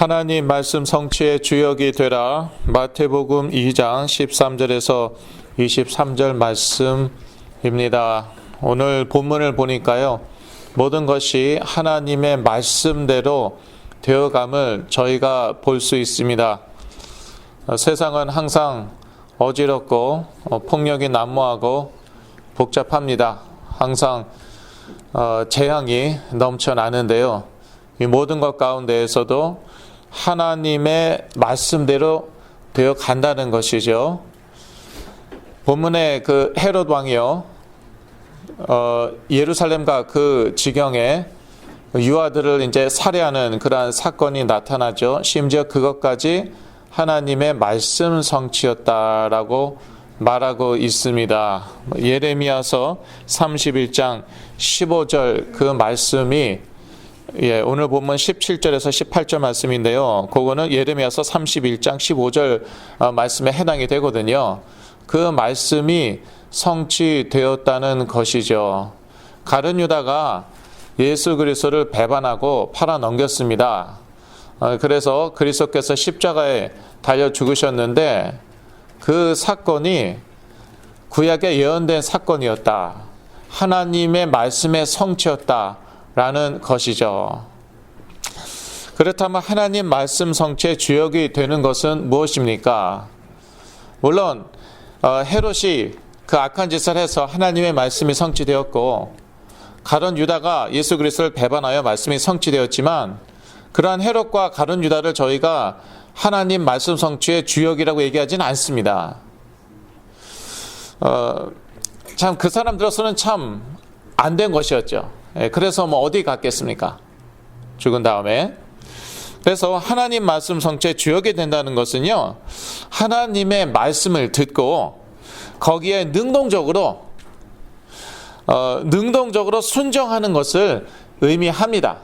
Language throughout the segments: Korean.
하나님 말씀 성취의 주역이 되라. 마태복음 2장 13절에서 23절 말씀입니다. 오늘 본문을 보니까요, 모든 것이 하나님의 말씀대로 되어감을 저희가 볼 수 있습니다. 세상은 항상 어지럽고 폭력이 난무하고 복잡합니다. 항상 재앙이 넘쳐나는데요, 이 모든 것 가운데에서도 하나님의 말씀대로 되어 간다는 것이죠. 본문에 그 헤롯 왕이요, 예루살렘과 그 지경에 유아들을 이제 살해하는 그러한 사건이 나타나죠. 심지어 그것까지 하나님의 말씀 성취였다라고 말하고 있습니다. 예레미야서 31장 15절 그 말씀이 오늘 본문 17절에서 18절 말씀인데요. 그거는 예레미야서 31장 15절 말씀에 해당이 되거든요. 그 말씀이 성취되었다는 것이죠. 가룟 유다가 예수 그리스도를 배반하고 팔아넘겼습니다. 그래서 그리스도께서 십자가에 달려 죽으셨는데 그 사건이 구약에 예언된 사건이었다. 하나님의 말씀의 성취였다라는 것이죠. 그렇다면 하나님 말씀 성취의 주역이 되는 것은 무엇입니까? 물론 헤롯이 그 악한 짓을 해서 하나님의 말씀이 성취되었고, 가룟 유다가 예수 그리스도를 배반하여 말씀이 성취되었지만, 그러한 헤롯과 가룟 유다를 저희가 하나님 말씀 성취의 주역이라고 얘기하지는 않습니다. 참 그 사람들로서는 참 안 된 것이었죠. 그래서 어디 갔겠습니까? 죽은 다음에. 그래서 하나님 말씀 성취의 주역이 된다는 것은요, 하나님의 말씀을 듣고 거기에 능동적으로 순종하는 것을 의미합니다.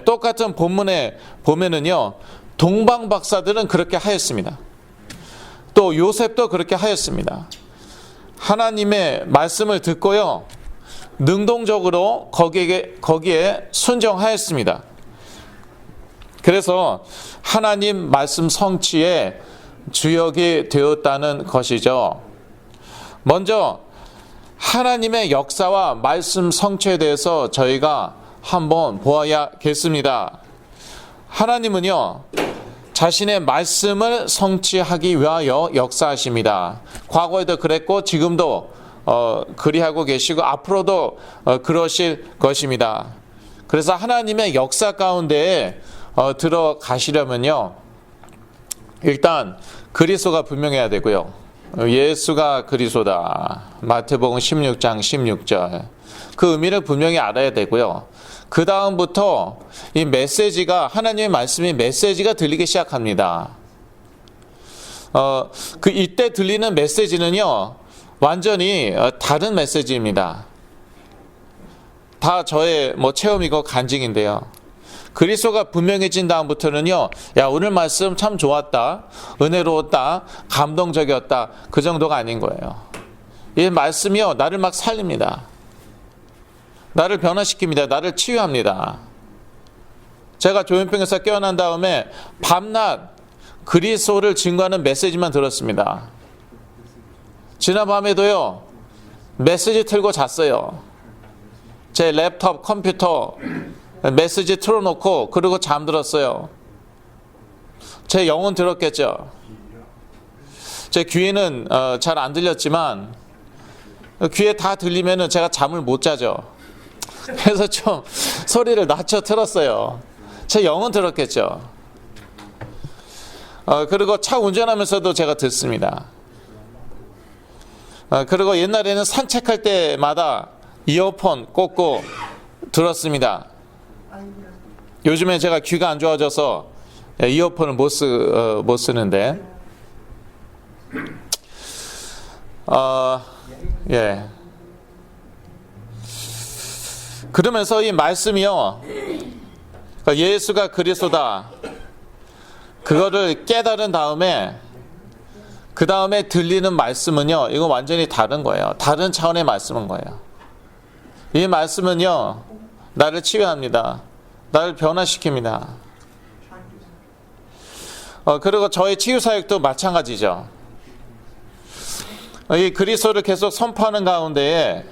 똑같은 본문에 보면은요, 동방 박사들은 그렇게 하였습니다. 또 요셉도 그렇게 하였습니다. 하나님의 말씀을 듣고요, 능동적으로 거기에 순종하였습니다. 그래서 하나님 말씀 성취의 주역이 되었다는 것이죠. 먼저 하나님의 역사와 말씀 성취에 대해서 저희가 한번 보아야겠습니다. 하나님은요, 자신의 말씀을 성취하기 위하여 역사하십니다. 과거에도 그랬고 지금도 그리하고 계시고 앞으로도 그러실 것입니다. 그래서 하나님의 역사 가운데에 들어가시려면요, 일단 그리스도가 분명해야 되고요. 예수가 그리스도다. 마태복음 16장 16절. 그 의미를 분명히 알아야 되고요. 그 다음부터 이 메시지가, 하나님의 말씀이 메시지가 들리기 시작합니다. 이때 들리는 메시지는요, 완전히 다른 메시지입니다. 다 저의 체험이고 간증인데요. 그리스도가 분명해진 다음부터는요, 야, 오늘 말씀 참 좋았다, 은혜로웠다, 감동적이었다, 그 정도가 아닌 거예요. 이 말씀이요, 나를 막 살립니다. 나를 변화시킵니다. 나를 치유합니다. 제가 조현병에서 깨어난 다음에 밤낮 그리스도를 증거하는 메시지만 들었습니다. 지난 밤에도요, 메시지 틀고 잤어요. 제 랩톱, 컴퓨터 메시지 틀어놓고 그리고 잠들었어요. 제 영혼 들었겠죠. 제 귀에는 잘 안 들렸지만 귀에 다 들리면은 제가 잠을 못 자죠. 그래서 좀 소리를 낮춰 틀었어요. 제 영혼 들었겠죠. 그리고 차 운전하면서도 제가 듣습니다. 그리고 옛날에는 산책할 때마다 이어폰 꽂고 들었습니다. 요즘에 제가 귀가 안 좋아져서 이어폰을 못 쓰는데, 그러면서 이 말씀이요, 예수가 그리스도다, 그거를 깨달은 다음에 그 다음에 들리는 말씀은요, 이거 완전히 다른 거예요. 다른 차원의 말씀인 거예요. 이 말씀은요, 나를 치유합니다. 나를 변화시킵니다. 그리고 저의 치유 사역도 마찬가지죠. 이 그리스도를 계속 선포하는 가운데에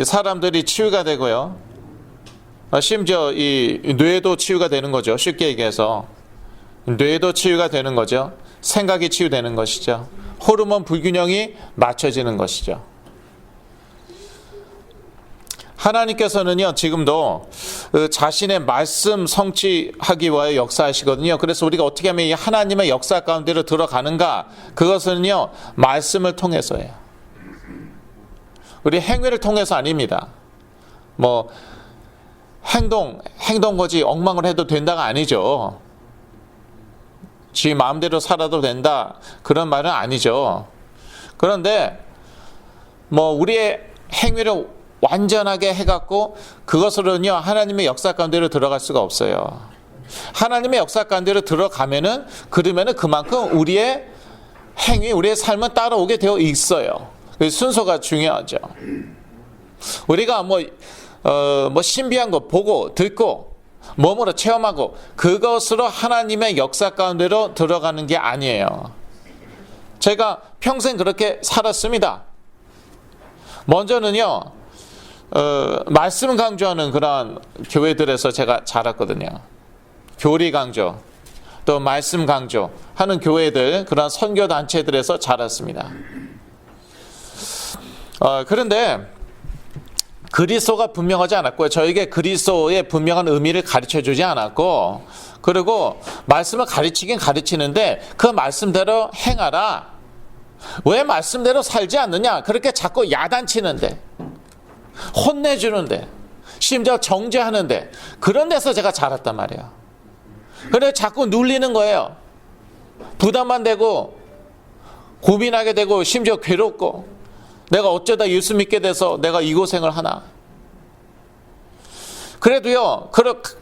사람들이 치유가 되고요. 심지어 이 뇌도 치유가 되는 거죠. 쉽게 얘기해서 뇌도 치유가 되는 거죠. 생각이 치유되는 것이죠. 호르몬 불균형이 맞춰지는 것이죠. 하나님께서는요, 지금도 자신의 말씀 성취하기 위하여 역사하시거든요. 그래서 우리가 어떻게 하면 이 하나님의 역사 가운데로 들어가는가? 그것은요, 말씀을 통해서예요. 우리 행위를 통해서 아닙니다. 뭐 행동거지 엉망을 해도 된다가 아니죠. 지 마음대로 살아도 된다, 그런 말은 아니죠. 그런데 뭐 우리의 행위를 완전하게 해갖고 그것으로는요 하나님의 역사 가운데로 들어갈 수가 없어요. 하나님의 역사 가운데로 들어가면은 그러면은 그만큼 우리의 행위, 우리의 삶은 따라오게 되어 있어요. 순서가 중요하죠. 우리가 뭐 신비한 거 보고 듣고 몸으로 체험하고 그것으로 하나님의 역사 가운데로 들어가는 게 아니에요. 제가 평생 그렇게 살았습니다. 먼저는요 말씀 강조하는 그런 교회들에서 제가 자랐거든요. 교리 강조, 또 말씀 강조 하는 교회들, 그런 선교 단체들에서 자랐습니다. 그런데 그리스도가 분명하지 않았고요. 저에게 그리스도의 분명한 의미를 가르쳐주지 않았고, 그리고 말씀을 가르치긴 가르치는데 그 말씀대로 행하라. 왜 말씀대로 살지 않느냐? 그렇게 자꾸 야단치는데, 혼내주는데, 심지어 정죄하는데, 그런 데서 제가 자랐단 말이에요. 그래 자꾸 눌리는 거예요. 부담만 되고 고민하게 되고 심지어 괴롭고, 내가 어쩌다 예수 믿게 돼서 내가 이 고생을 하나. 그래도요,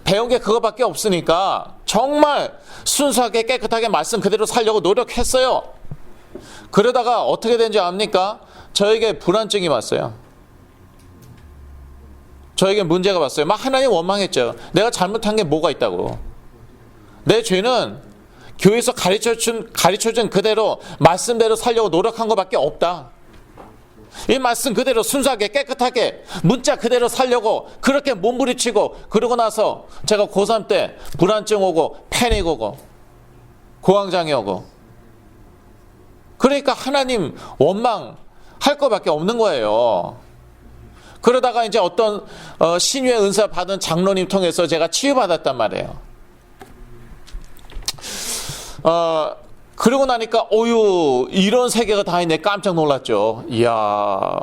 배운 게 그거밖에 없으니까 정말 순수하게 깨끗하게 말씀 그대로 살려고 노력했어요. 그러다가 어떻게 된지 압니까? 저에게 불안증이 왔어요. 저에게 문제가 왔어요. 막 하나님 원망했죠. 내가 잘못한 게 뭐가 있다고. 내 죄는 교회에서 가르쳐준 그대로 말씀대로 살려고 노력한 것밖에 없다. 이 말씀 그대로 순수하게 깨끗하게 문자 그대로 살려고 그렇게 몸부림치고, 그러고 나서 제가 고3 때 불안증 오고 패닉 오고 고황장애 오고, 그러니까 하나님 원망할 것밖에 없는 거예요. 그러다가 이제 어떤 신유의 은사 받은 장로님 통해서 제가 치유받았단 말이에요. 그러고 나니까 어유 이런 세계가 다 있네. 깜짝 놀랐죠. 이야,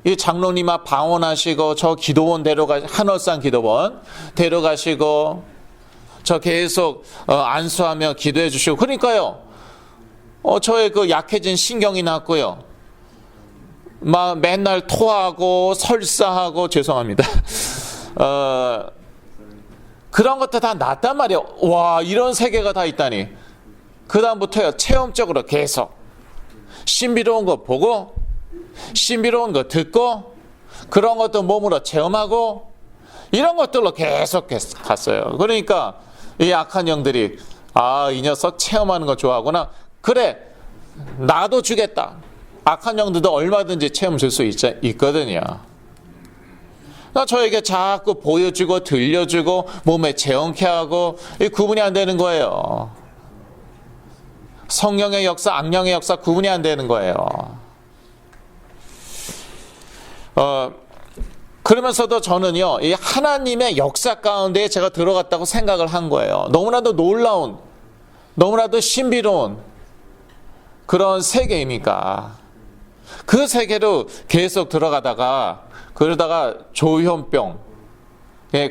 이 장로님 앞 방언하시고, 저 기도원 한월산 기도원 데려가시고, 저 계속 안수하며 기도해 주시고, 그러니까요 저의 그 약해진 신경이 났고요, 막 맨날 토하고 설사하고, 죄송합니다. 그런 것도 다 낫단 말이에요. 와, 이런 세계가 다 있다니. 그 다음부터요 체험적으로 계속 신비로운 거 보고, 신비로운 거 듣고, 그런 것도 몸으로 체험하고, 이런 것들로 계속 갔어요. 그러니까 이 악한 영들이, 아, 이 녀석 체험하는 거 좋아하구나. 그래, 나도 주겠다. 악한 영들도 얼마든지 체험 줄 수 있거든요. 저에게 자꾸 보여주고 들려주고 몸에 체험케 하고, 이 구분이 안 되는 거예요. 성령의 역사, 악령의 역사 구분이 안 되는 거예요. 그러면서도 저는요, 이 하나님의 역사 가운데 제가 들어갔다고 생각을 한 거예요. 너무나도 놀라운, 너무나도 신비로운 그런 세계이니까. 그 세계로 계속 들어가다가, 그러다가 조현병에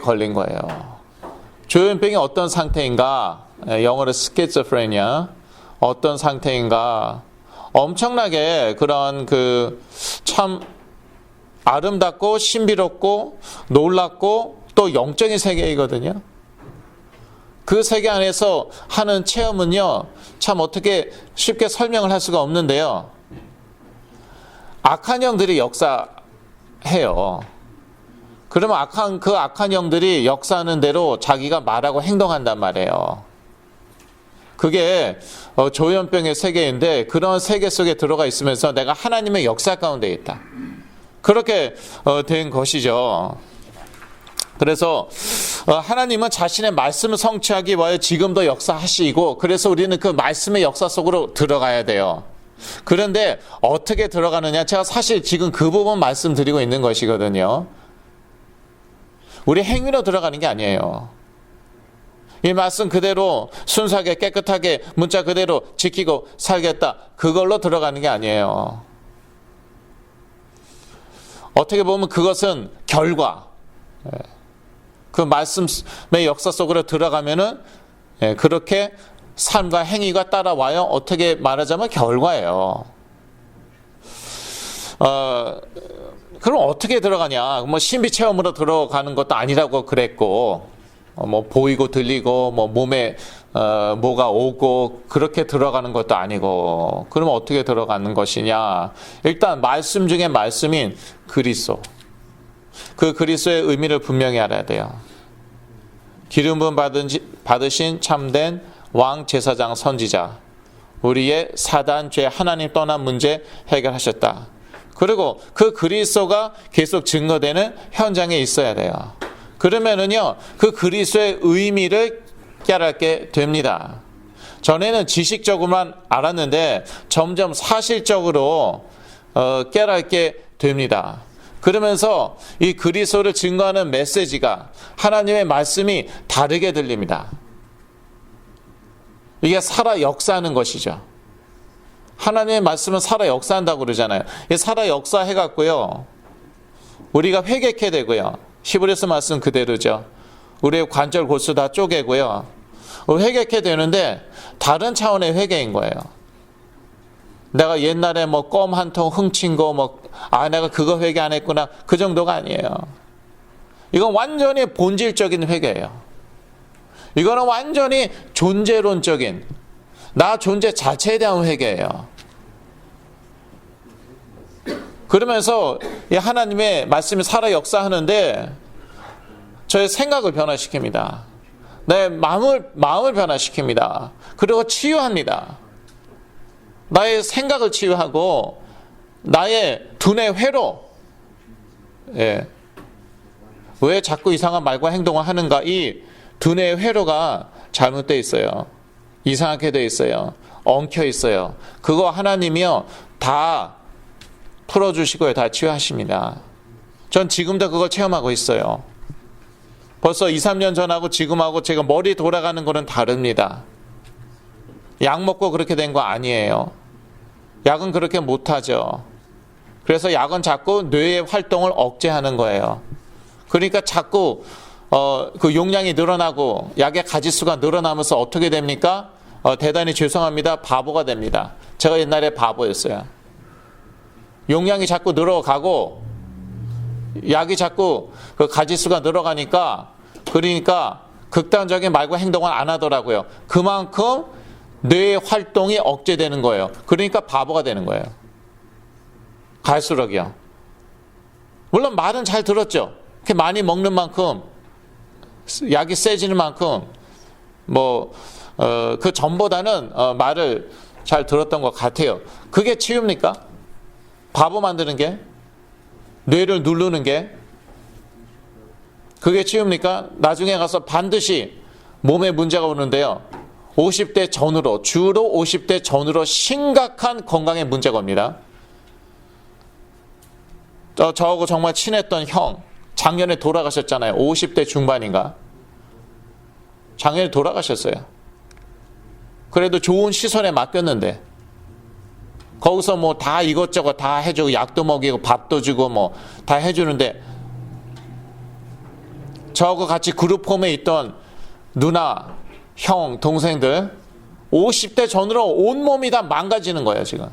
걸린 거예요. 조현병이 어떤 상태인가? 영어로 스키즈프레니아. 어떤 상태인가? 엄청나게 그런 참 아름답고 신비롭고 놀랍고 또 영적인 세계이거든요. 그 세계 안에서 하는 체험은요, 참 어떻게 쉽게 설명을 할 수가 없는데요. 악한 영들이 역사해요. 그러면 악한 영들이 역사하는 대로 자기가 말하고 행동한단 말이에요. 그게 조현병의 세계인데 그런 세계 속에 들어가 있으면서 내가 하나님의 역사 가운데 있다. 그렇게 된 것이죠. 그래서 하나님은 자신의 말씀을 성취하기 위하여 지금도 역사하시고, 그래서 우리는 그 말씀의 역사 속으로 들어가야 돼요. 그런데 어떻게 들어가느냐, 제가 사실 지금 그 부분 말씀드리고 있는 것이거든요. 우리 행위로 들어가는 게 아니에요. 이 말씀 그대로 순수하게 깨끗하게 문자 그대로 지키고 살겠다, 그걸로 들어가는 게 아니에요. 어떻게 보면 그것은 결과, 그 말씀의 역사 속으로 들어가면은 그렇게 삶과 행위가 따라와요. 어떻게 말하자면 결과예요. 그럼 어떻게 들어가냐? 뭐 신비 체험으로 들어가는 것도 아니라고 그랬고, 뭐 보이고 들리고 뭐 몸에 뭐가 오고 그렇게 들어가는 것도 아니고, 그럼 어떻게 들어가는 것이냐? 일단 말씀 중에 말씀인 그리스도, 그 그리스도의 의미를 분명히 알아야 돼요. 기름 부음 받으신 참된 왕 제사장 선지자, 우리의 사단 죄 하나님 떠난 문제 해결하셨다. 그리고 그 그리스도가 계속 증거되는 현장에 있어야 돼요. 그러면은요, 그 그리스도의 의미를 깨닫게 됩니다. 전에는 지식적으로만 알았는데 점점 사실적으로 깨닫게 됩니다. 그러면서 이 그리스도를 증거하는 메시지가, 하나님의 말씀이 다르게 들립니다. 이게 살아 역사하는 것이죠. 하나님의 말씀은 살아 역사한다고 그러잖아요. 살아 역사해갖고요, 우리가 회개케 되고요. 히브리서 말씀 그대로죠. 우리의 관절 골수 다 쪼개고요, 회개케 되는데 다른 차원의 회개인 거예요. 내가 옛날에 뭐 껌 한 통 훔친 거 내가 그거 회개 안 했구나, 그 정도가 아니에요. 이건 완전히 본질적인 회개예요. 이거는 완전히 존재론적인, 나 존재 자체에 대한 회개예요. 그러면서 이 하나님의 말씀이 살아 역사하는데 저의 생각을 변화시킵니다. 내 마음을 변화시킵니다. 그리고 치유합니다. 나의 생각을 치유하고 나의 두뇌 회로, 왜 자꾸 이상한 말과 행동을 하는가, 이 두뇌의 회로가 잘못되어 있어요. 이상하게 되어 있어요. 엉켜 있어요. 그거 하나님이요 다 풀어주시고요, 다 치유하십니다. 전 지금도 그걸 체험하고 있어요. 벌써 2, 3년 전하고 지금하고 제가 머리 돌아가는 거는 다릅니다. 약 먹고 그렇게 된 거 아니에요. 약은 그렇게 못하죠. 그래서 약은 자꾸 뇌의 활동을 억제하는 거예요. 그러니까 자꾸 그 용량이 늘어나고 약의 가지수가 늘어나면서 어떻게 됩니까? 대단히 죄송합니다, 바보가 됩니다. 제가 옛날에 바보였어요. 용량이 자꾸 늘어가고 약이 자꾸 그 가지수가 늘어가니까, 그러니까 극단적인 말과 행동을 안 하더라고요. 그만큼 뇌의 활동이 억제되는 거예요. 그러니까 바보가 되는 거예요. 갈수록이요. 물론 말은 잘 들었죠. 이렇게 많이 먹는 만큼, 약이 세지는 만큼 그 전보다는 말을 잘 들었던 것 같아요. 그게 치유입니까? 바보 만드는 게, 뇌를 누르는 게 그게 치유입니까? 나중에 가서 반드시 몸에 문제가 오는데요, 50대 전후로, 주로 50대 전후로 심각한 건강에 문제가 옵니다. 저하고 정말 친했던 형, 작년에 돌아가셨잖아요. 50대 중반인가? 작년에 돌아가셨어요. 그래도 좋은 시선에 맡겼는데 거기서 뭐 다 이것저것 다 해주고, 약도 먹이고 밥도 주고 다 해주는데, 저하고 같이 그룹홈에 있던 누나, 형, 동생들 50대 전후로 온몸이 다 망가지는 거예요 지금.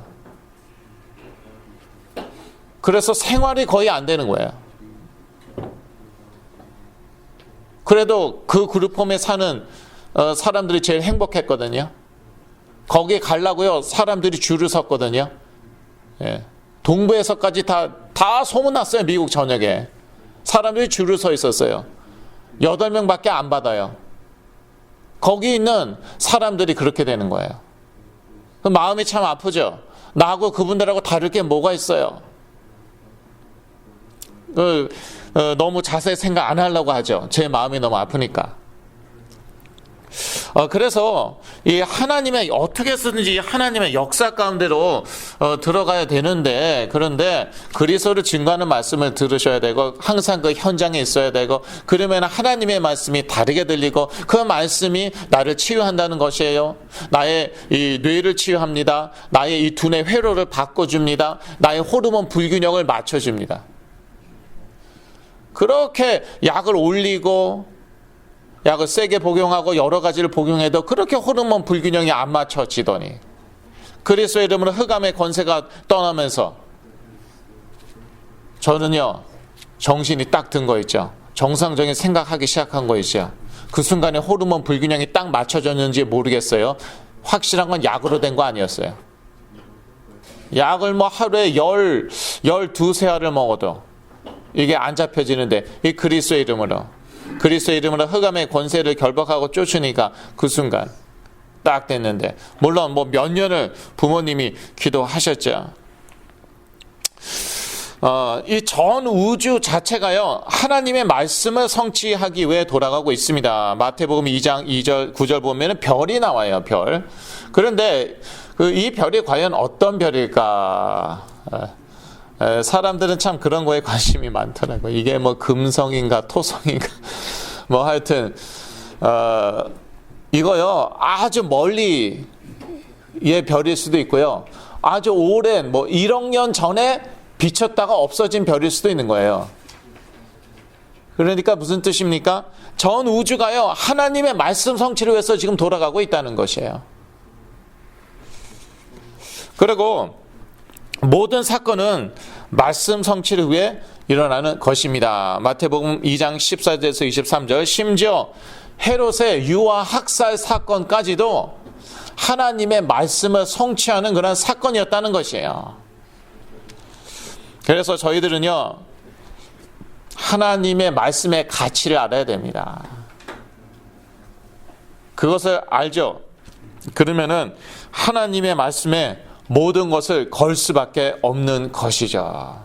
그래서 생활이 거의 안 되는 거예요. 그래도 그 그룹홈에 사는 사람들이 제일 행복했거든요. 거기에 가려고요, 사람들이 줄을 섰거든요. 동부에서까지 다 소문났어요. 미국 전역에 사람들이 줄을 서 있었어요. 8명밖에 안 받아요. 거기 있는 사람들이 그렇게 되는 거예요. 마음이 참 아프죠. 나하고 그분들하고 다를 게 뭐가 있어요. 너무 자세히 생각 안 하려고 하죠. 제 마음이 너무 아프니까. 그래서 이 하나님의 어떻게 쓰든지 하나님의 역사 가운데로 들어가야 되는데, 그런데 그리스도를 증거하는 말씀을 들으셔야 되고 항상 그 현장에 있어야 되고, 그러면 하나님의 말씀이 다르게 들리고 그 말씀이 나를 치유한다는 것이에요. 나의 이 뇌를 치유합니다. 나의 이 두뇌 회로를 바꿔줍니다. 나의 호르몬 불균형을 맞춰줍니다. 그렇게 약을 올리고 약을 세게 복용하고 여러 가지를 복용해도 그렇게 호르몬 불균형이 안 맞춰지더니 그리스도의 이름으로 흑암의 권세가 떠나면서 저는요, 정신이 딱 든 거 있죠. 정상적인 생각하기 시작한 거 있죠. 그 순간에 호르몬 불균형이 딱 맞춰졌는지 모르겠어요. 확실한 건 약으로 된 거 아니었어요. 약을 뭐 하루에 12세알을 먹어도 이게 안 잡혀지는데, 이 그리스도의 이름으로 흑암의 권세를 결박하고 쫓으니까 그 순간 딱 됐는데, 물론 뭐 몇 년을 부모님이 기도하셨죠. 이 전 우주 자체가요, 하나님의 말씀을 성취하기 위해 돌아가고 있습니다. 마태복음 2장 2절 9절 보면은 별이 나와요. 별. 그런데 이 별이 과연 어떤 별일까? 사람들은 참 그런 거에 관심이 많더라고요. 이게 뭐 금성인가 토성인가 뭐 하여튼 이거요, 아주 멀리의 별일 수도 있고요, 아주 오랜 뭐 1억 년 전에 비쳤다가 없어진 별일 수도 있는 거예요. 그러니까 무슨 뜻입니까? 전 우주가요, 하나님의 말씀 성취를 위해서 지금 돌아가고 있다는 것이에요. 그리고 모든 사건은 말씀 성취를 위해 일어나는 것입니다. 마태복음 2장 14절에서 23절, 심지어 헤롯의 유아 학살 사건까지도 하나님의 말씀을 성취하는 그런 사건이었다는 것이에요. 그래서 저희들은요, 하나님의 말씀의 가치를 알아야 됩니다. 그것을 알죠. 그러면은 하나님의 말씀에 모든 것을 걸 수밖에 없는 것이죠.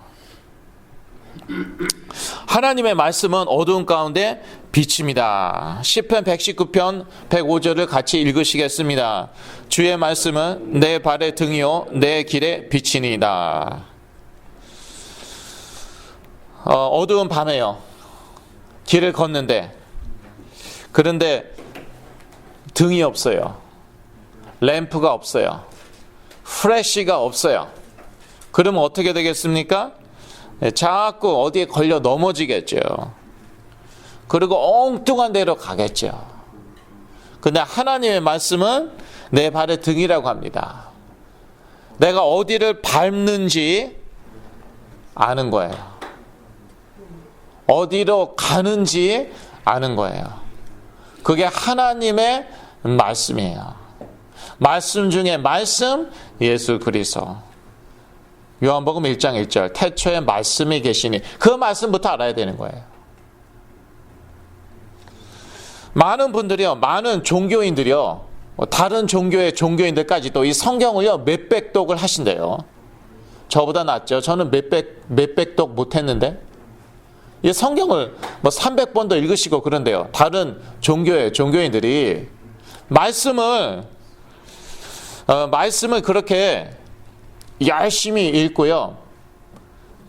하나님의 말씀은 어두운 가운데 빛입니다. 시편 119편 105절을 같이 읽으시겠습니다. 주의 말씀은 내 발의 등이요 내 길의 빛이니이다. 어두운 밤에요, 길을 걷는데, 그런데 등이 없어요. 램프가 없어요. 프레쉬가 없어요. 그러면 어떻게 되겠습니까? 자꾸 어디에 걸려 넘어지겠죠. 그리고 엉뚱한 데로 가겠죠. 근데 하나님의 말씀은 내 발의 등이라고 합니다. 내가 어디를 밟는지 아는 거예요. 어디로 가는지 아는 거예요. 그게 하나님의 말씀이에요. 말씀 중에 말씀, 예수 그리스도. 요한복음 1장 1절, 태초에 말씀이 계시니, 그 말씀부터 알아야 되는 거예요. 많은 분들이요, 많은 종교인들이요, 다른 종교의 종교인들까지도 이 성경을요 몇백 독을 하신대요. 저보다 낫죠. 저는 몇백 독 못했는데, 이 성경을 뭐 300번도 읽으시고 그런데요. 다른 종교의 종교인들이 말씀을 그렇게 열심히 읽고요,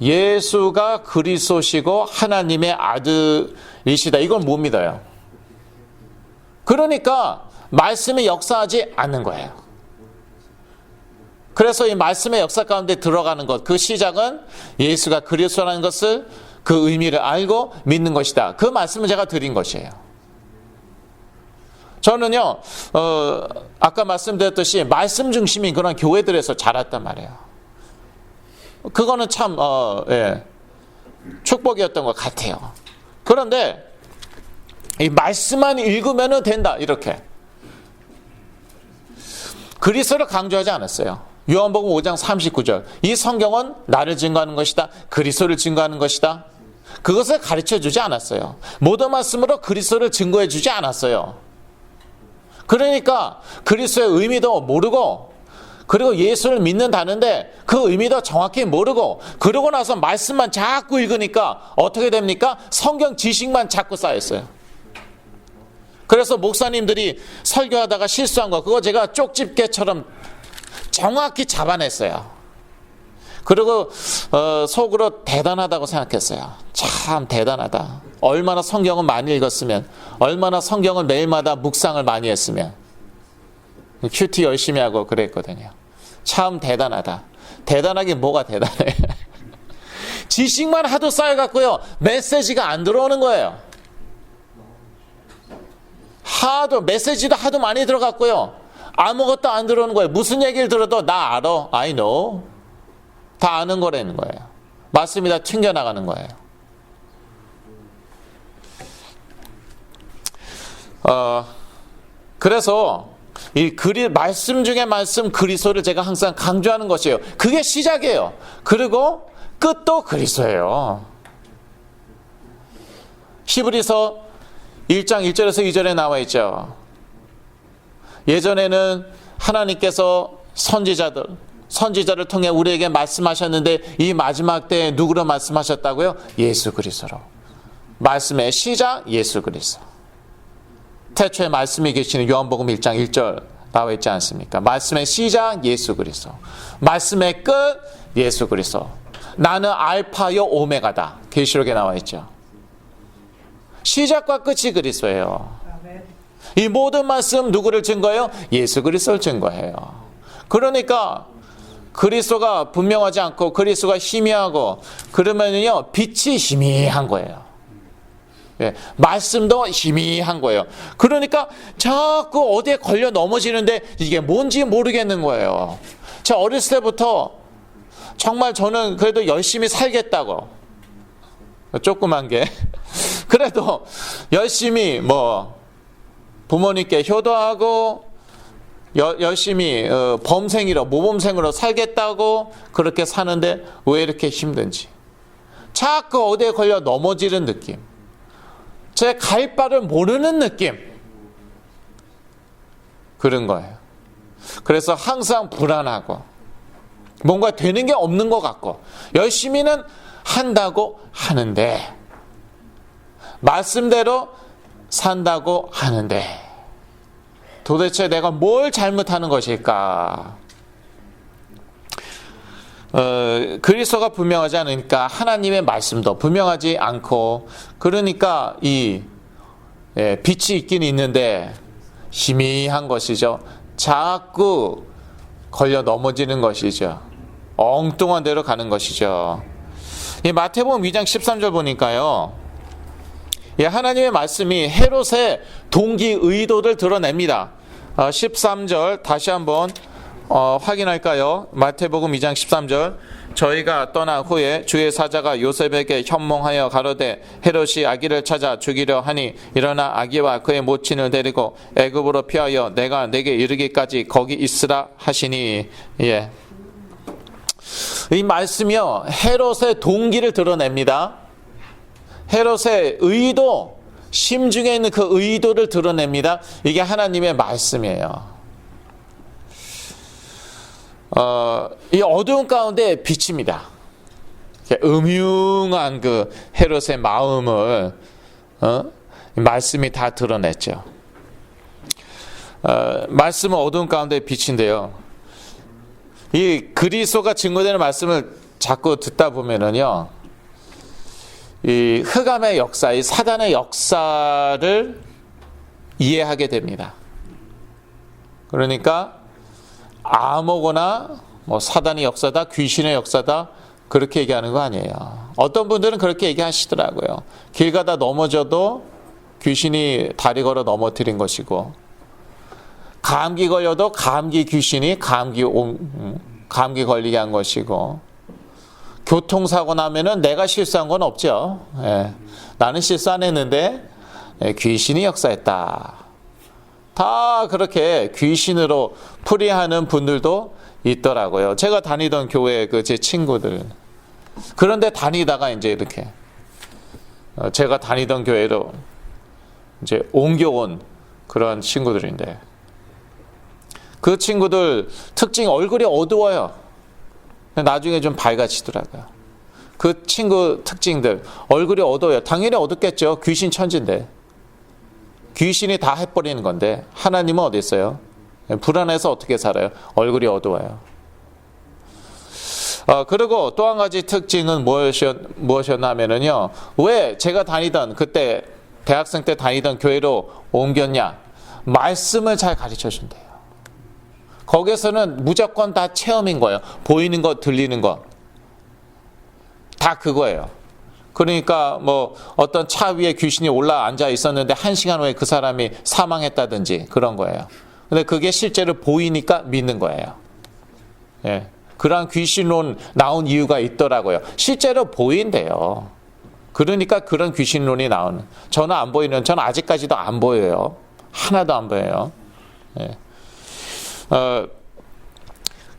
예수가 그리스도시고 하나님의 아들이시다, 이걸 못 믿어요. 그러니까 말씀이 역사하지 않는 거예요. 그래서 이 말씀의 역사 가운데 들어가는 것, 그 시작은 예수가 그리스도라는 것을, 그 의미를 알고 믿는 것이다. 그 말씀을 제가 드린 것이에요. 저는요, 아까 말씀드렸듯이 말씀 중심인 그런 교회들에서 자랐단 말이에요. 그거는 참 축복이었던 것 같아요. 그런데 이 말씀만 읽으면 된다, 이렇게 그리스도를 강조하지 않았어요. 요한복음 5장 39절, 이 성경은 나를 증거하는 것이다, 그리스도를 증거하는 것이다, 그것을 가르쳐 주지 않았어요. 모든 말씀으로 그리스도를 증거해 주지 않았어요. 그러니까 그리스도의 의미도 모르고, 그리고 예수를 믿는다는데 그 의미도 정확히 모르고, 그러고 나서 말씀만 자꾸 읽으니까 어떻게 됩니까? 성경 지식만 자꾸 쌓였어요. 그래서 목사님들이 설교하다가 실수한 거, 그거 제가 쪽집게처럼 정확히 잡아냈어요. 그리고 속으로 대단하다고 생각했어요. 참 대단하다. 얼마나 성경을 많이 읽었으면, 얼마나 성경을 매일마다 묵상을 많이 했으면. 큐티 열심히 하고 그랬거든요. 참 대단하다. 대단하긴 뭐가 대단해. 지식만 하도 쌓여갖고요, 메시지가 안 들어오는 거예요. 메시지도 하도 많이 들어갔고요, 아무것도 안 들어오는 거예요. 무슨 얘기를 들어도 나 알아, I know. 다 아는 거라는 거예요. 말씀이 다 튕겨나가는 거예요. 그래서 이 말씀 중에 말씀, 그리스도를 제가 항상 강조하는 것이에요. 그게 시작이에요. 그리고 끝도 그리스도예요. 히브리서 1장 1절에서 2절에 나와 있죠. 예전에는 하나님께서 선지자를 통해 우리에게 말씀하셨는데, 이 마지막 때에 누구로 말씀하셨다고요? 예수 그리스도로. 말씀의 시작 예수 그리스도. 태초에 말씀이 계시는 요한복음 1장 1절 나와 있지 않습니까? 말씀의 시작 예수 그리스도, 말씀의 끝 예수 그리스도. 나는 알파요 오메가다. 계시록에 나와 있죠. 시작과 끝이 그리스도예요. 이 모든 말씀 누구를 증거해요? 예수 그리스도를 증거해요. 그러니까 그리스도가 분명하지 않고 그리스도가 희미하고 그러면요, 빛이 희미한 거예요. 예, 말씀도 희미한 거예요. 그러니까 자꾸 어디에 걸려 넘어지는데 이게 뭔지 모르겠는 거예요. 제가 어렸을 때부터 정말 저는 그래도 열심히 살겠다고, 조그만 게 그래도 열심히 부모님께 효도하고 열심히 모범생으로 살겠다고 그렇게 사는데 왜 이렇게 힘든지, 자꾸 어디에 걸려 넘어지는 느낌, 제 갈 바를 모르는 느낌, 그런 거예요. 그래서 항상 불안하고 뭔가 되는 게 없는 것 같고, 열심히는 한다고 하는데, 말씀대로 산다고 하는데 도대체 내가 뭘 잘못하는 것일까? 그리스도가 분명하지 않으니까 하나님의 말씀도 분명하지 않고, 그러니까 빛이 있긴 있는데 희미한 것이죠. 자꾸 걸려 넘어지는 것이죠. 엉뚱한 데로 가는 것이죠. 이 마태복음 2장 13절 보니까요, 하나님의 말씀이 헤롯의 동기 의도를 드러냅니다. 13절 다시 한번 확인할까요? 마태복음 2장 13절. 저희가 떠난 후에 주의 사자가 요셉에게 현몽하여 가로되 헤롯이 아기를 찾아 죽이려 하니 일어나 아기와 그의 모친을 데리고 애굽으로 피하여 내가 내게 이르기까지 거기 있으라 하시니. 예. 이 말씀이요, 헤롯의 동기를 드러냅니다. 헤롯의 의도, 심중에 있는 그 의도를 드러냅니다. 이게 하나님의 말씀이에요. 이 어두운 가운데 빛입니다. 음흉한 그 헤롯의 마음을 말씀이 다 드러냈죠. 말씀은 어두운 가운데 빛인데요, 이 그리스도가 증거되는 말씀을 자꾸 듣다 보면은요, 이 흑암의 역사, 이 사단의 역사를 이해하게 됩니다. 그러니까 아무거나 사단의 역사다, 귀신의 역사다, 그렇게 얘기하는 거 아니에요. 어떤 분들은 그렇게 얘기하시더라고요. 길 가다 넘어져도 귀신이 다리 걸어 넘어뜨린 것이고, 감기 걸려도 감기 귀신이 감기 걸리게 한 것이고, 교통사고 나면은 내가 실수한 건 없죠. 예. 나는 실수 안 했는데 귀신이 역사했다. 다 그렇게 귀신으로 풀이하는 분들도 있더라고요. 제가 다니던 교회 제 친구들. 그런데 다니다가 이제 이렇게 제가 다니던 교회로 이제 옮겨온 그런 친구들인데, 그 친구들 특징 얼굴이 어두워요. 나중에 좀 밝아지더라고요. 그 친구 특징들 얼굴이 어두워요. 당연히 어둡겠죠. 귀신 천지인데. 귀신이 다 해버리는 건데 하나님은 어디 있어요? 불안해서 어떻게 살아요? 얼굴이 어두워요. 그리고 또 한 가지 특징은 무엇이었나 하면은요. 왜 제가 다니던 그때 대학생 때 다니던 교회로 옮겼냐? 말씀을 잘 가르쳐 준대요. 거기서는 무조건 다 체험인 거예요. 보이는 것, 들리는 것. 다 그거예요. 그러니까 뭐 어떤 차 위에 귀신이 올라 앉아 있었는데 1시간 후에 그 사람이 사망했다든지 그런 거예요. 근데 그게 실제로 보이니까 믿는 거예요. 예. 그러한 귀신론 나온 이유가 있더라고요. 실제로 보인대요. 그러니까 그런 귀신론이 나오는. 저는 안 보이는, 저는 아직까지도 안 보여요. 하나도 안 보여요. 예.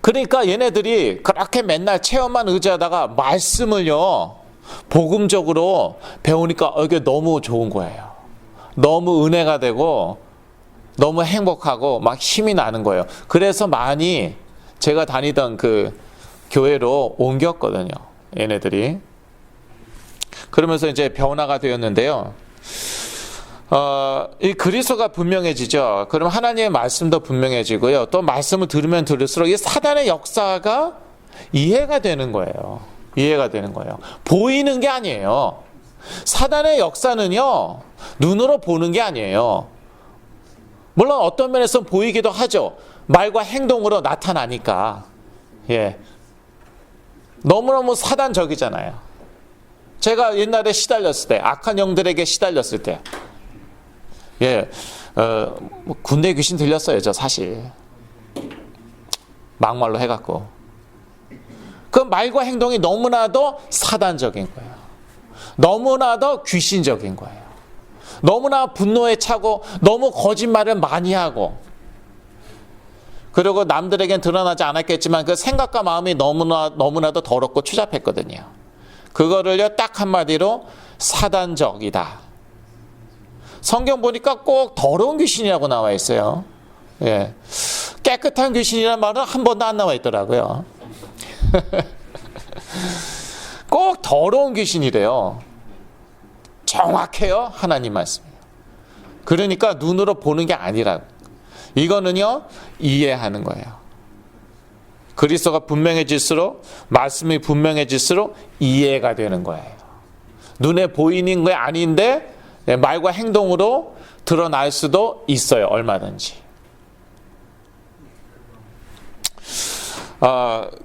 그러니까 얘네들이 그렇게 맨날 체험만 의지하다가 말씀을요, 복음적으로 배우니까 이게 너무 좋은 거예요. 너무 은혜가 되고, 너무 행복하고, 막 힘이 나는 거예요. 그래서 많이 제가 다니던 그 교회로 옮겼거든요. 얘네들이. 그러면서 이제 변화가 되었는데요. 이 그리스도가 분명해지죠. 그럼 하나님의 말씀도 분명해지고요. 또 말씀을 들으면 들을수록 이 사단의 역사가 이해가 되는 거예요. 이해가 되는 거예요. 보이는 게 아니에요. 사단의 역사는요, 눈으로 보는 게 아니에요. 물론 어떤 면에서 보이기도 하죠. 말과 행동으로 나타나니까. 예. 너무너무 사단적이잖아요. 제가 옛날에 시달렸을 때, 악한 영들에게 시달렸을 때, 예, 군대 귀신 들렸어요, 저 사실. 막말로 해갖고. 그 말과 행동이 너무나도 사단적인 거예요. 너무나도 귀신적인 거예요. 너무나 분노에 차고, 너무 거짓말을 많이 하고, 그리고 남들에겐 드러나지 않았겠지만 그 생각과 마음이 너무나도 더럽고 추잡했거든요. 그거를요, 딱 한마디로 사단적이다. 성경 보니까 꼭 더러운 귀신이라고 나와 있어요. 예. 깨끗한 귀신이라는 말은 한 번도 안 나와 있더라고요. 꼭 더러운 귀신이래요. 정확해요. 하나님 말씀이. 그러니까 눈으로 보는 게 아니라고. 이거는요, 이해하는 거예요. 그리스도가 분명해질수록, 말씀이 분명해질수록 이해가 되는 거예요. 눈에 보이는 게 아닌데 말과 행동으로 드러날 수도 있어요. 얼마든지.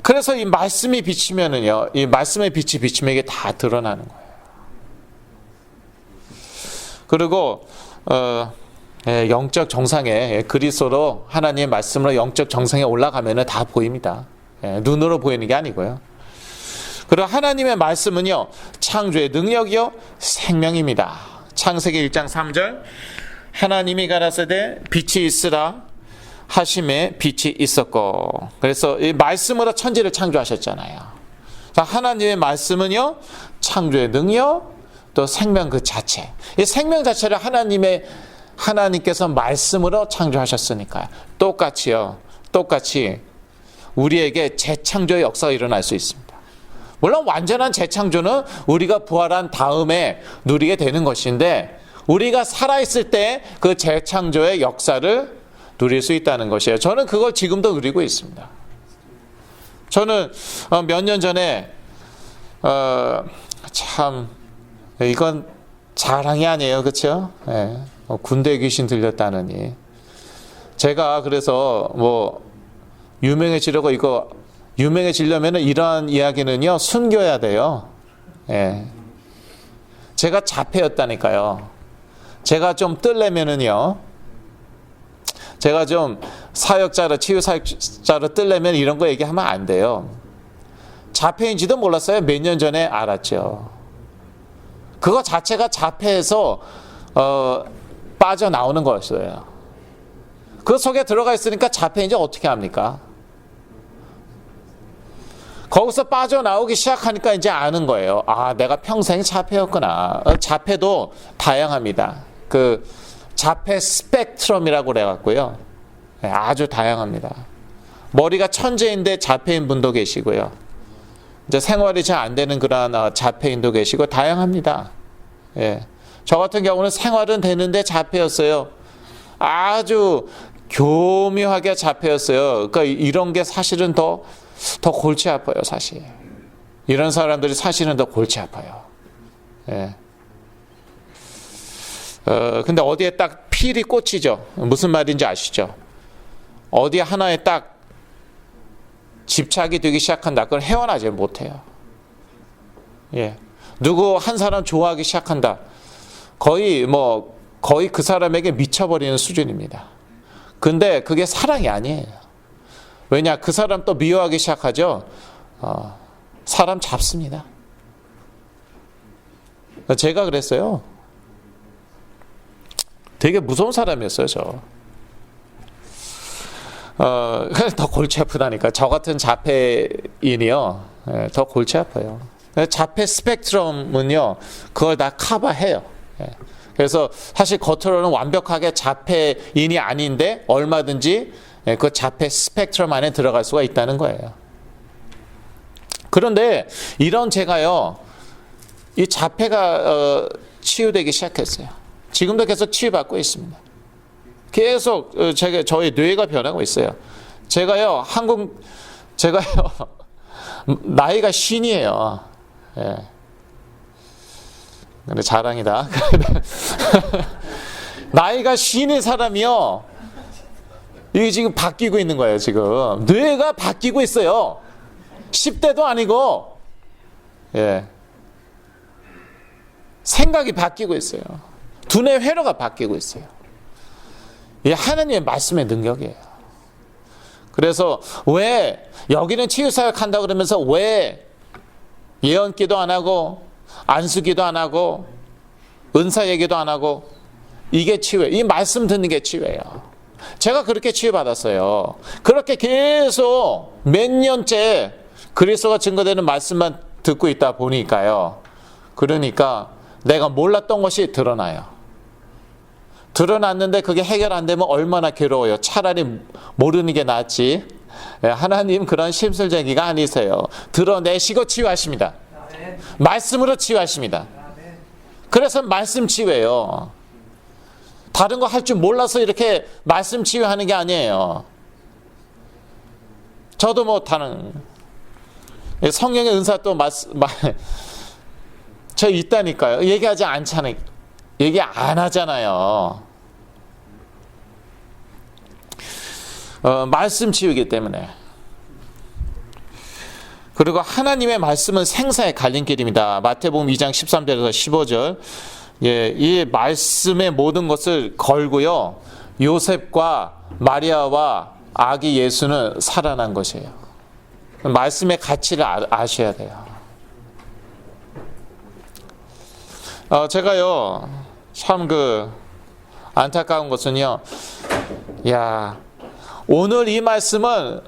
그래서 이 말씀이 비치면은요, 이 말씀의 빛이 비치면 이게 다 드러나는 거예요. 그리고 영적 정상에, 그리스도로 하나님의 말씀으로 영적 정상에 올라가면은 다 보입니다. 눈으로 보이는 게 아니고요. 그리고 하나님의 말씀은요, 창조의 능력이요 생명입니다. 창세기 1장 3절, 하나님이 가라사대 빛이 있으라 하심에 빛이 있었고. 그래서 이 말씀으로 천지를 창조하셨잖아요. 하나님의 말씀은요, 창조의 능력, 또 생명 그 자체. 이 생명 자체를 하나님께서 말씀으로 창조하셨으니까요. 똑같이 우리에게 재창조의 역사가 일어날 수 있습니다. 물론 완전한 재창조는 우리가 부활한 다음에 누리게 되는 것인데, 우리가 살아있을 때 그 재창조의 역사를 누릴 수 있다는 것이에요. 저는 그걸 지금도 누리고 있습니다. 저는 몇 년 전에 참 이건 자랑이 아니에요, 그렇죠? 네. 군대 귀신 들렸다느니. 제가 그래서 유명해지려면 이러한 이야기는요, 숨겨야 돼요. 예. 제가 자폐였다니까요. 제가 좀 뜰려면은요, 제가 좀 치유 사역자로 뜰려면 이런 거 얘기하면 안 돼요. 자폐인지도 몰랐어요. 몇 년 전에 알았죠. 그거 자체가 자폐에서 빠져나오는 거였어요. 그 속에 들어가 있으니까 자폐인지 어떻게 합니까? 거기서 빠져나오기 시작하니까 이제 아는 거예요. 아, 내가 평생 자폐였구나. 자폐도 다양합니다. 그 자폐 스펙트럼이라고 그래갖고요. 아주 다양합니다. 머리가 천재인데 자폐인 분도 계시고요. 이제 생활이 잘 안 되는 그런 자폐인도 계시고 다양합니다. 예. 저 같은 경우는 생활은 되는데 자폐였어요. 아주 교묘하게 자폐였어요. 그러니까 이런 게 사실은 더 골치 아파요, 사실. 이런 사람들이 사실은 더 골치 아파요. 예. 근데 어디에 딱 필이 꽂히죠. 무슨 말인지 아시죠? 어디 하나에 딱 집착이 되기 시작한다. 그걸 헤어나지 못해요. 예. 누구 한 사람 좋아하기 시작한다. 거의 그 사람에게 미쳐버리는 수준입니다. 근데 그게 사랑이 아니에요. 왜냐? 그 사람 또 미워하기 시작하죠. 사람 잡습니다. 제가 그랬어요. 되게 무서운 사람이었어요, 저. 더 골치 아프다니까. 저 같은 자폐인이요. 더 골치 아파요. 자폐 스펙트럼은요, 그걸 다 커버해요. 그래서 사실 겉으로는 완벽하게 자폐인이 아닌데 얼마든지 그 자폐 스펙트럼 안에 들어갈 수가 있다는 거예요. 그런데 이런 제가요, 이 자폐가 치유되기 시작했어요. 지금도 계속 치유받고 있습니다. 계속 저의 뇌가 변하고 있어요. 제가요 나이가 신이에요. 예. 근데 자랑이다. 나이가 신인 사람이요. 이게 지금 바뀌고 있는 거예요, 지금. 뇌가 바뀌고 있어요. 10대도 아니고, 예. 생각이 바뀌고 있어요. 두뇌 회로가 바뀌고 있어요. 이게 하나님의 말씀의 능력이에요. 그래서 왜 여기는 치유사역 한다 그러면서 왜 예언기도 안 하고 안수기도 안 하고 은사 얘기도 안 하고 이게 치유예요. 이 말씀 듣는 게 치유예요. 제가 그렇게 치유받았어요. 그렇게 계속 몇 년째 그리스도가 증거되는 말씀만 듣고 있다 보니까요. 그러니까 내가 몰랐던 것이 드러나요. 드러났는데 그게 해결 안 되면 얼마나 괴로워요. 차라리 모르는 게 낫지. 하나님 그런 심술쟁이가 아니세요. 드러내시고 치유하십니다. 말씀으로 치유하십니다. 그래서 말씀 치유예요. 다른 거 할 줄 몰라서 이렇게 말씀 치유하는 게 아니에요. 저도 못하는 성령의 은사 또 저 있다니까요. 얘기하지 않잖아요. 얘기 안 하잖아요. 말씀 치유이기 때문에. 그리고 하나님의 말씀은 생사의 갈림길입니다. 마태복음 2장 13절에서 15절. 예, 이 말씀의 모든 것을 걸고요. 요셉과 마리아와 아기 예수는 살아난 것이에요. 말씀의 가치를 아셔야 돼요. 제가요, 참 안타까운 것은요, 오늘 이 말씀은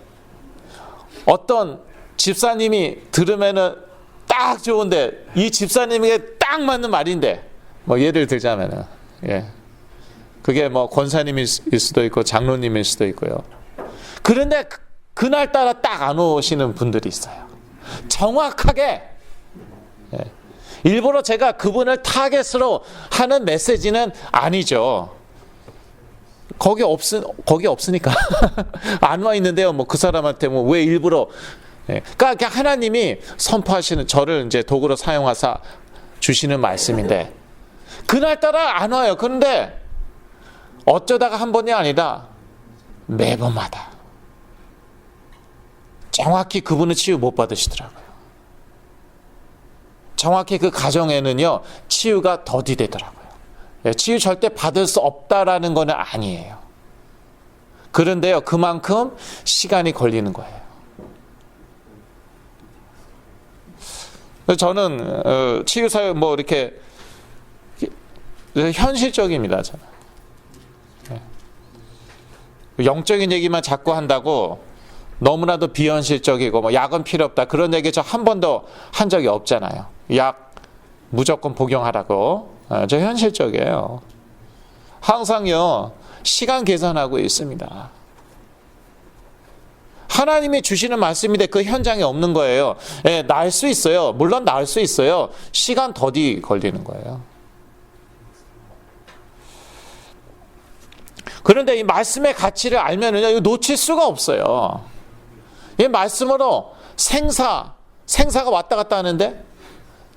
어떤 집사님이 들으면은 딱 좋은데, 이 집사님에게 딱 맞는 말인데, 예를 들자면은, 그게 권사님일 수도 있고, 장로님일 수도 있고요. 그런데 그날따라 딱 안 오시는 분들이 있어요. 정확하게, 일부러 제가 그분을 타겟으로 하는 메시지는 아니죠. 거기 없으니까. 안 와 있는데요. 그 사람한테 왜 일부러. 그러니까 하나님이 선포하시는, 저를 이제 도구로 사용하사 주시는 말씀인데, 그날따라 안 와요. 그런데 어쩌다가 한 번이 아니라 매번마다 정확히 그분은 치유 못 받으시더라고요. 정확히 그 가정에는요, 치유가 더디되더라고요. 치유 절대 받을 수 없다라는 건 아니에요. 그런데요, 그만큼 시간이 걸리는 거예요. 저는 치유사역 이렇게 현실적입니다. 저는 영적인 얘기만 자꾸 한다고 너무나도 비현실적이고 약은 필요 없다, 그런 얘기 저 한 번도 한 적이 없잖아요. 약 무조건 복용하라고. 저 현실적이에요. 항상요, 시간 계산하고 있습니다. 하나님이 주시는 말씀인데 그 현장에 없는 거예요. 예, 나을 수 있어요. 물론 나을 수 있어요. 시간 더디 걸리는 거예요. 그런데 이 말씀의 가치를 알면은요, 이거 놓칠 수가 없어요. 이 말씀으로 생사가 왔다 갔다 하는데,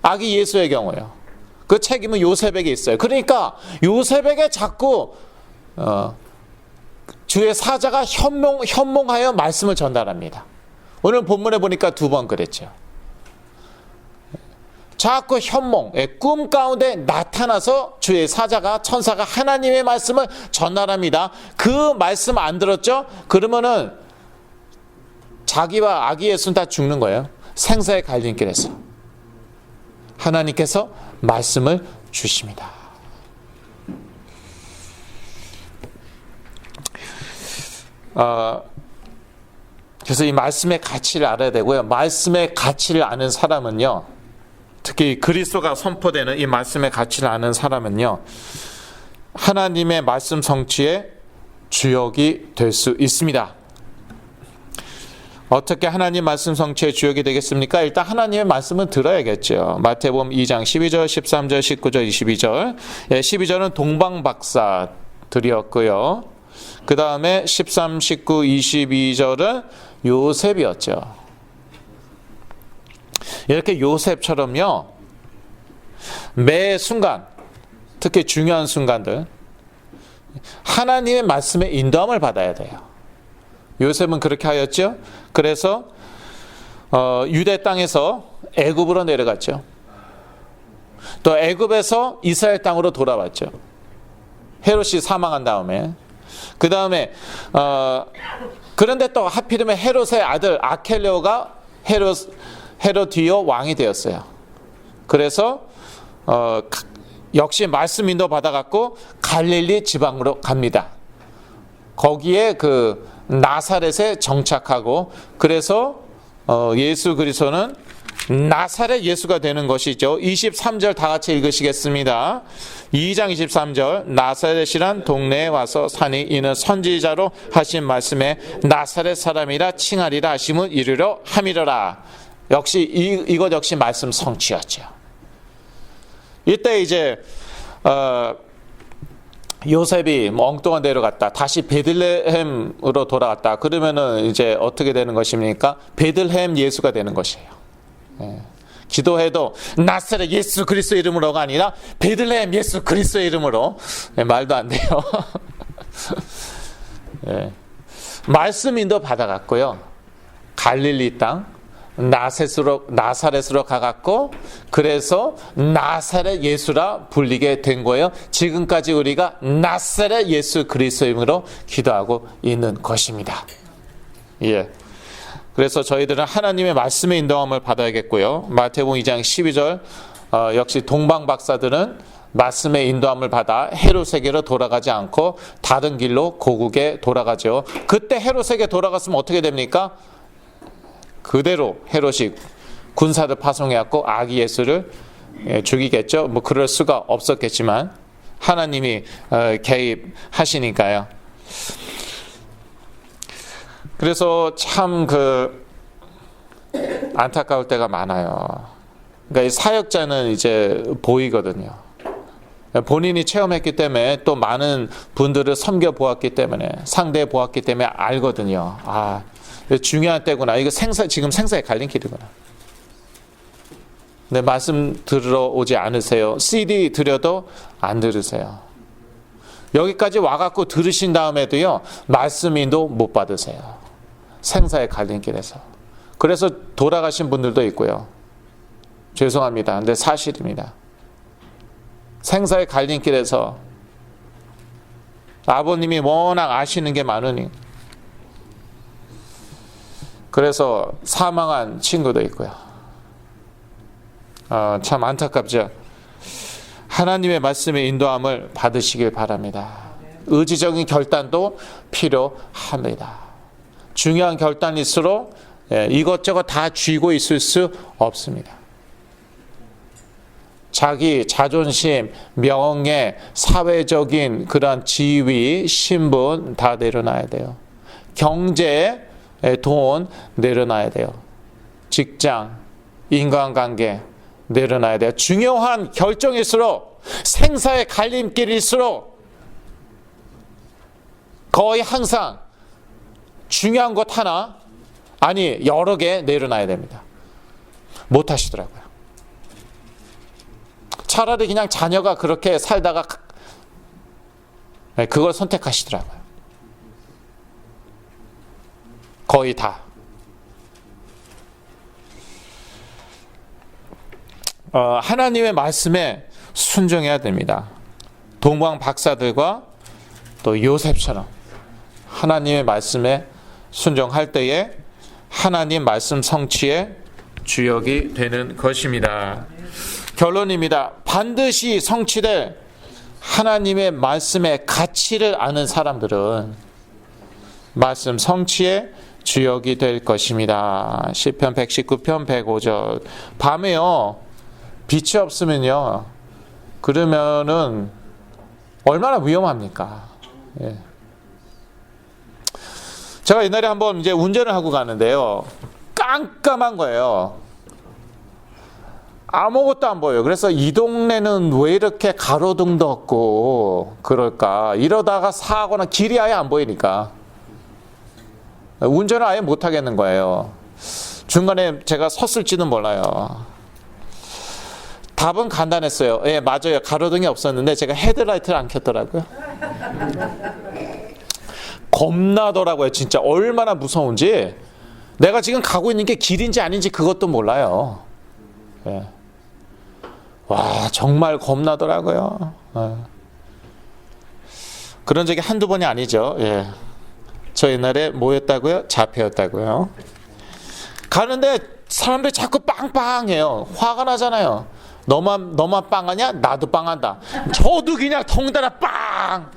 아기 예수의 경우요. 그 책임은 요셉에게 있어요. 그러니까 요셉에게 자꾸 주의 사자가 현몽하여 말씀을 전달합니다. 오늘 본문에 보니까 2번 그랬죠. 자꾸 현몽, 꿈 가운데 나타나서 주의 사자가, 천사가 하나님의 말씀을 전달합니다. 그 말씀 안 들었죠? 그러면은 자기와 아기 예수는 다 죽는 거예요. 생사의 갈림길에서 하나님께서 말씀을 주십니다. 그래서 이 말씀의 가치를 알아야 되고요. 말씀의 가치를 아는 사람은요, 특히 그리스도가 선포되는 이 말씀의 가치를 아는 사람은요, 하나님의 말씀 성취의 주역이 될 수 있습니다. 어떻게 하나님 말씀 성취의 주역이 되겠습니까? 일단 하나님의 말씀을 들어야겠죠. 마태복음 2장 12절, 13절, 19절, 22절. 12절은 동방박사들이었고요. 그 다음에 13, 19, 22절은 요셉이었죠. 이렇게 요셉처럼요, 매 순간, 특히 중요한 순간들, 하나님의 말씀의 인도함을 받아야 돼요. 요셉은 그렇게 하였죠. 그래서 유대 땅에서 애굽으로 내려갔죠. 또 애굽에서 이스라엘 땅으로 돌아왔죠. 헤롯이 사망한 다음에. 그 다음에 그런데 또 하필이면 헤롯의 아들 아켈레오가 헤로디오 왕이 되었어요. 그래서 역시 말씀 인도 받아갖고 갈릴리 지방으로 갑니다. 거기에 그 나사렛에 정착하고, 그래서 예수 그리스도는 나사렛 예수가 되는 것이죠. 23절 다 같이 읽으시겠습니다. 2장 23절, 나사렛이란 동네에 와서 사니 이는 선지자로 하신 말씀에 나사렛 사람이라 칭하리라 하심을 이루려 함이러라. 역시 이것 역시 말씀 성취였죠. 이때 이제 요셉이 엉뚱한 데로 갔다, 다시 베들레헴으로 돌아갔다. 그러면은 이제 어떻게 되는 것입니까? 베들레헴 예수가 되는 것이에요. 예. 기도해도 나사렛 예수 그리스도 이름으로가 아니라 베들레헴 예수 그리스도 이름으로. 예, 말도 안 돼요. 예. 말씀 인도 받아갔고요. 갈릴리 땅 나사렛으로 가갖고, 그래서 나사렛 예수라 불리게 된 거예요. 지금까지 우리가 나사렛 예수 그리스도임으로 기도하고 있는 것입니다. 예. 그래서 저희들은 하나님의 말씀의 인도함을 받아야겠고요. 마태복음 2장 12절 역시 동방 박사들은 말씀의 인도함을 받아 헤롯에게로 돌아가지 않고 다른 길로 고국에 돌아가죠. 그때 헤롯에게 돌아갔으면 어떻게 됩니까? 그대로 헤롯이 군사를 파송해갖고 아기 예수를 죽이겠죠. 뭐 그럴 수가 없었겠지만 하나님이 개입하시니까요. 그래서 참 안타까울 때가 많아요. 그러니까 이 사역자는 이제 보이거든요. 본인이 체험했기 때문에, 또 많은 분들을 섬겨 보았기 때문에, 상대해 보았기 때문에 알거든요. 아, 중요한 때구나. 이거 지금 생사의 갈림길이구나. 네, 말씀 들으러 오지 않으세요. CD 들여도 안 들으세요. 여기까지 와갖고 들으신 다음에도요, 말씀인도 못 받으세요. 생사의 갈림길에서. 그래서 돌아가신 분들도 있고요. 죄송합니다. 근데 사실입니다. 생사의 갈림길에서 아버님이 워낙 아시는 게 많으니, 그래서 사망한 친구도 있고요. 참 안타깝죠. 하나님의 말씀의 인도함을 받으시길 바랍니다. 의지적인 결단도 필요합니다. 중요한 결단일수록 이것저것 다 쥐고 있을 수 없습니다. 자기 자존심, 명예, 사회적인 그런 지위, 신분 다 내려놔야 돼요. 경제, 돈 내려놔야 돼요. 직장, 인간관계 내려놔야 돼요. 중요한 결정일수록, 생사의 갈림길일수록 거의 항상 중요한 것 하나, 아니 여러 개 내려놔야 됩니다. 못 하시더라고요. 차라리 그냥 자녀가 그렇게 살다가 그걸 선택하시더라고요. 거의 다. 하나님의 말씀에 순종해야 됩니다. 동방 박사들과 또 요셉처럼 하나님의 말씀에 순종할 때에 하나님 말씀 성취의 주역이 되는 것입니다. 결론입니다. 반드시 성취될 하나님의 말씀의 가치를 아는 사람들은 말씀 성취의 주역이 될 것입니다. 시편 119편 105절. 밤에요, 빛이 없으면요, 그러면은 얼마나 위험합니까? 예. 제가 옛날에 한번 이제 운전을 하고 가는데요, 깜깜한 거예요. 아무것도 안 보여요. 그래서 이 동네는 왜 이렇게 가로등도 없고 그럴까? 이러다가 사거나 길이 아예 안 보이니까 운전을 아예 못 하겠는 거예요. 중간에 제가 섰을지는 몰라요. 답은 간단했어요. 예, 맞아요. 가로등이 없었는데 제가 헤드라이트를 안 켰더라고요. 겁나더라고요. 진짜 얼마나 무서운지. 내가 지금 가고 있는 게 길인지 아닌지 그것도 몰라요. 예. 와, 정말 겁나더라고요. 예. 그런 적이 한두 번이 아니죠. 예. 저 옛날에 뭐였다고요? 자폐였다고요. 가는데 사람들이 자꾸 빵빵해요. 화가 나잖아요. 너만 빵하냐? 나도 빵한다. 저도 그냥 덩달아 빵.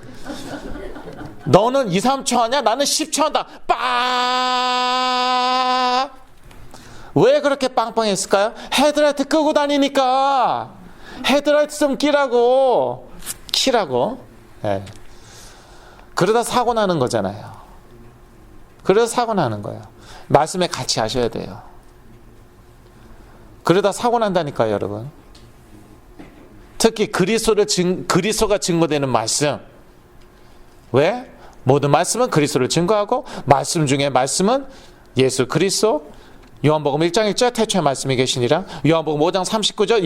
너는 2, 3초 하냐? 나는 10초 한다. 빵. 왜 그렇게 빵빵했을까요? 헤드라이트 끄고 다니니까. 헤드라이트 좀 키라고. 네. 그러다 사고 나는 거잖아요. 그래서 사고 나는 거예요. 말씀에 같이 하셔야 돼요. 그러다 사고 난다니까요, 여러분. 특히 그리스도가 증거되는 말씀. 왜? 모든 말씀은 그리스도를 증거하고, 말씀 중에 말씀은 예수 그리스도. 요한복음 1장 1절 태초에 말씀이 계시니라. 요한복음 5장 39절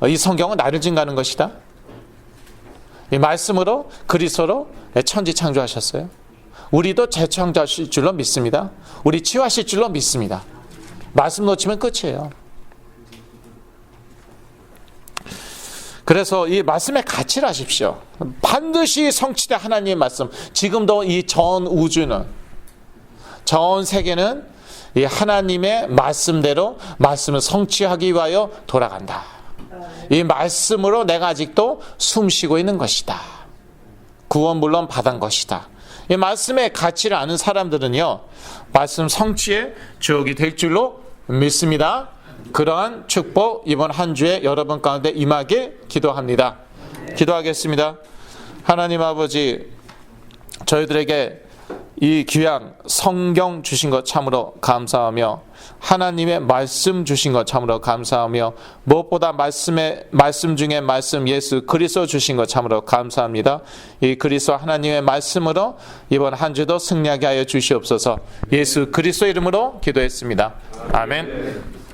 이 성경은 나를 증거하는 것이다. 이 말씀으로 그리스도로 천지 창조하셨어요. 우리도 재창조하실 줄로 믿습니다. 우리 치유하실 줄로 믿습니다. 말씀 놓치면 끝이에요. 그래서 이 말씀에 가치를 하십시오. 반드시 성취될 하나님의 말씀. 지금도 이 전 우주는, 전 세계는 이 하나님의 말씀대로 말씀을 성취하기 위하여 돌아간다. 이 말씀으로 내가 아직도 숨쉬고 있는 것이다. 구원 물론 받은 것이다. 이 말씀의 가치를 아는 사람들은요, 말씀 성취의 주역이 될 줄로 믿습니다. 그러한 축복 이번 한 주에 여러분 가운데 임하길 기도합니다. 기도하겠습니다. 하나님 아버지, 저희들에게 이 귀한 성경 주신 것 참으로 감사하며, 하나님의 말씀 주신 것 참으로 감사하며, 무엇보다 말씀 중에 말씀 예수 그리스도 주신 것 참으로 감사합니다. 이 그리스도 하나님의 말씀으로 이번 한 주도 승리하게 하여 주시옵소서. 예수 그리스도 이름으로 기도했습니다. 아멘.